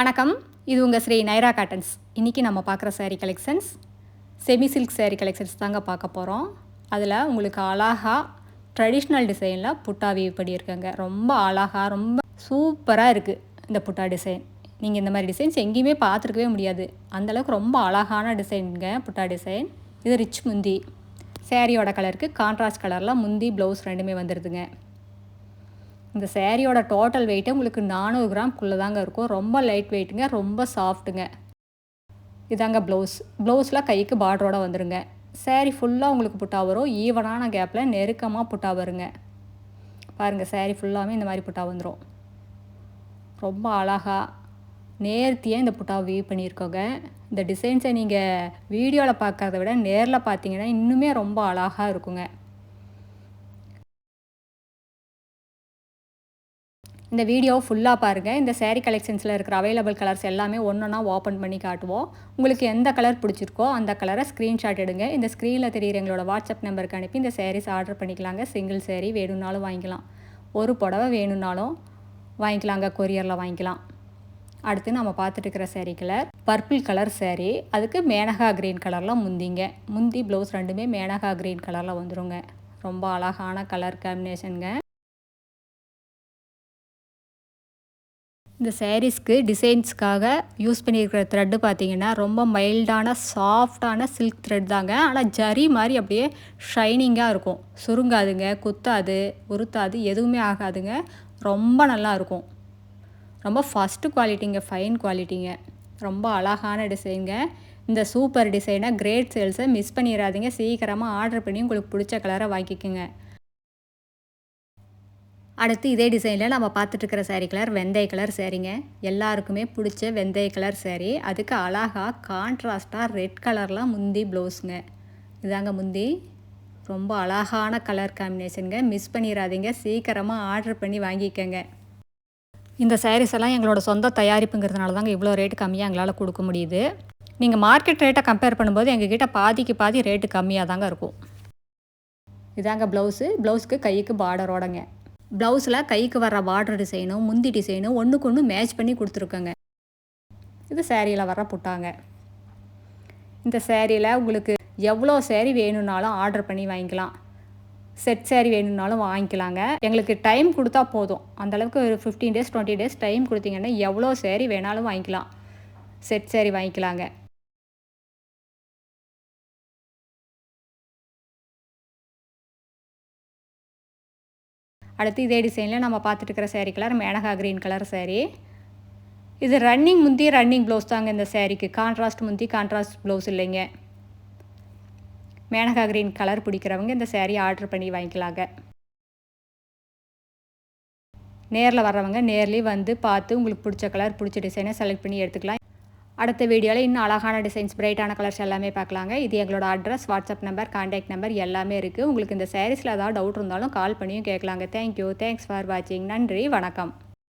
வணக்கம், இது உங்கள் ஸ்ரீ நைரா காட்டன்ஸ். இன்றைக்கி நம்ம பார்க்குற saree collections semi silk saree collections தாங்க பார்க்க போகிறோம். அதில் உங்களுக்கு அழகாக ட்ரெடிஷ்னல் டிசைனில் புட்டா வீவ் பண்ணியிருக்கேங்க. ரொம்ப அழகாக ரொம்ப சூப்பராக இருக்குது இந்த புட்டா டிசைன். நீங்கள் இந்த மாதிரி டிசைன்ஸ் எங்கேயுமே பார்த்துருக்கவே முடியாது. அந்தளவுக்கு ரொம்ப அழகான டிசைனுங்க புட்டா டிசைன். இது ரிச் முந்தி. சேரீயோட கலருக்கு கான்ட்ராஸ்ட் கலரில் முந்தி ப்ளவுஸ் ரெண்டுமே வந்துடுதுங்க. இந்த சேரீயோட டோட்டல் வெயிட்டு உங்களுக்கு 400 கிராம்குள்ளே தாங்க இருக்கும். ரொம்ப லைட் வெயிட்டுங்க, ரொம்ப சாஃப்ட்டுங்க. இதாங்க ப்ளவுஸில் கைக்கு பார்டரோட வந்துடுங்க. சேரீ ஃபுல்லாக உங்களுக்கு புட்டா வரும். ஈவனான கேப்பில் நெருக்கமாக புட்டா வருங்க. பாருங்கள், சேரீ ஃபுல்லாகவே இந்த மாதிரி புட்டா வந்துடும். ரொம்ப அழகாக நேர்த்தியாக இந்த புட்டாவை வீவ் பண்ணியிருக்கோங்க. இந்த டிசைன்ஸை நீங்கள் வீடியோவில் பார்க்கறத விட நேரில் பார்த்தீங்கன்னா இன்னுமே ரொம்ப அழகாக இருக்குங்க. இந்த வீடியோ ஃபுல்லாக பாருங்கள். இந்த சேரீ கலெக்ஷன்ஸில் இருக்கிற அவைலபிள் கலர்ஸ் எல்லாமே ஒன்றா ஓப்பன் பண்ணி காட்டுவோம். உங்களுக்கு எந்த கலர் பிடிச்சிருக்கோ அந்த கலரை ஸ்க்ரீன்ஷாட் எடுங்க. இந்த ஸ்க்ரீனில் தெரியுற எங்களோட வாட்ஸ்அப் நம்பருக்கு அனுப்பி இந்த சேரீஸ் ஆர்டர் பண்ணிக்கலாங்க. சிங்கிள் சேரீ வேணும்னாலும் வாங்கிக்கலாம், ஒரு புடவை வேணும்னாலும் வாங்கிக்கலாங்க, கொரியரில் வாங்கிக்கலாம். அடுத்து நம்ம பார்த்துட்டு இருக்கிற sari colour purple colour sari. அதுக்கு மேனகா க்ரீன் கலரில் முந்திங்க. முந்தி ப்ளவுஸ் ரெண்டுமே மேனகா க்ரீன் கலரில் வந்துடுங்க. ரொம்ப அழகான கலர் காம்பினேஷனுங்க. இந்த சேரீஸ்க்கு டிசைன்ஸ்க்காக யூஸ் பண்ணியிருக்கிற த்ரெட்டு பார்த்திங்கன்னா ரொம்ப மைல்டான சாஃப்டான சில்க் த்ரெட் தாங்க. ஆனால் ஜரி மாதிரி அப்படியே ஷைனிங்காக இருக்கும். சுருங்காதுங்க, குத்தாது, உருத்தாது, எதுவுமே ஆகாதுங்க. ரொம்ப நல்லாயிருக்கும். ரொம்ப ஃபஸ்ட்டு குவாலிட்டிங்க, ஃபைன் குவாலிட்டிங்க. ரொம்ப அழகான டிசைனுங்க. இந்த சூப்பர் டிசைனை கிரேட் சேல்ஸை மிஸ் பண்ணிடாதீங்க. சீக்கிரமாக ஆர்டர் பண்ணி உங்களுக்கு பிடிச்ச கலரை வாங்கிக்கோங்க. அடுத்து இதே டிசைனில் நம்ம பார்த்துட்ருக்கிற சேரீ கலர் வெந்தய கலர் சேரீங்க. எல்லாருக்குமே பிடிச்ச வெந்தய கலர் சேரீ. அதுக்கு அழகாக கான்ட்ராஸ்ட்டாக ரெட் கலரில் முந்தி ப்ளவுஸுங்க. இதாங்க முந்தி. ரொம்ப அழகான கலர் காம்பினேஷனுங்க. மிஸ் பண்ணிடாதீங்க. சீக்கிரமாக ஆர்டர் பண்ணி வாங்கிக்கோங்க. இந்த சாரீஸ் எல்லாம் எங்களோட சொந்த தயாரிப்புங்கிறதுனால தாங்க இவ்வளோ ரேட்டு கம்மியாக எங்களால் கொடுக்க முடியுது. நீங்கள் மார்க்கெட் ரேட்டை கம்பேர் பண்ணும்போது எங்ககிட்ட பாதிக்கு பாதி ரேட்டு கம்மியாக தாங்க இருக்கும். இதாங்க ப்ளவுஸுக்கு கைக்கு பார்டரோடங்க. ப்ளவுஸில் கைக்கு வர்ற பார்டர் டிசைனும் முந்தி டிசைனும் ஒன்றுக்கு ஒன்று மேட்ச் பண்ணி கொடுத்துருக்கோங்க. இது சேரீயில் வர்ற புட்டாங்க. இந்த சேரீயில் உங்களுக்கு எவ்வளோ சேரீ வேணும்னாலும் ஆர்டர் பண்ணி வாங்கிக்கலாம். செட் சேரீ வேணும்னாலும் வாங்கிக்கலாங்க. எங்களுக்கு டைம் கொடுத்தா போதும். அந்தளவுக்கு ஒரு 15 days 20 days டைம் கொடுத்தீங்கன்னா எவ்வளோ சேரீ வேணாலும் வாங்கிக்கலாம். செட் சேரீ வாங்கிக்கலாங்க. அடுத்து இதே டிசைனில் நம்ம பார்த்துட்டு இருக்கிற sari colour Menaka green colour sari. இது ரன்னிங் முந்தி ரன்னிங் ப்ளவுஸ் தாங்க. இந்த சேரீக்கு கான்ட்ராஸ்ட் முந்தி கான்ட்ராஸ்ட் ப்ளவுஸ் இல்லைங்க. மேனகா க்ரீன் கலர் பிடிக்கிறவங்க இந்த சேரீ ஆர்டர் பண்ணி வாங்கிக்கலாங்க. நேரில் வர்றவங்க நேர்லேயும் வந்து பார்த்து உங்களுக்கு பிடிச்ச கலர் பிடிச்ச டிசைனை செலக்ட் பண்ணி எடுத்துக்கலாம். அடுத்த வீடியோவில் இன்னும் அழகான டிசைன்ஸ், பிரைட்டான கலர்ஸ் எல்லாமே பார்க்கலாங்க. இது எங்களோட address, WhatsApp number, contact number எல்லாமே இருக்குது. உங்களுக்கு இந்த சாரீஸில் ஏதாவது டவுட் இருந்தாலும் கால் பண்ணியும் கேட்கலாங்க. தேங்க்யூ. தேங்க்ஸ் ஃபார் வாட்சிங். நன்றி, வணக்கம்.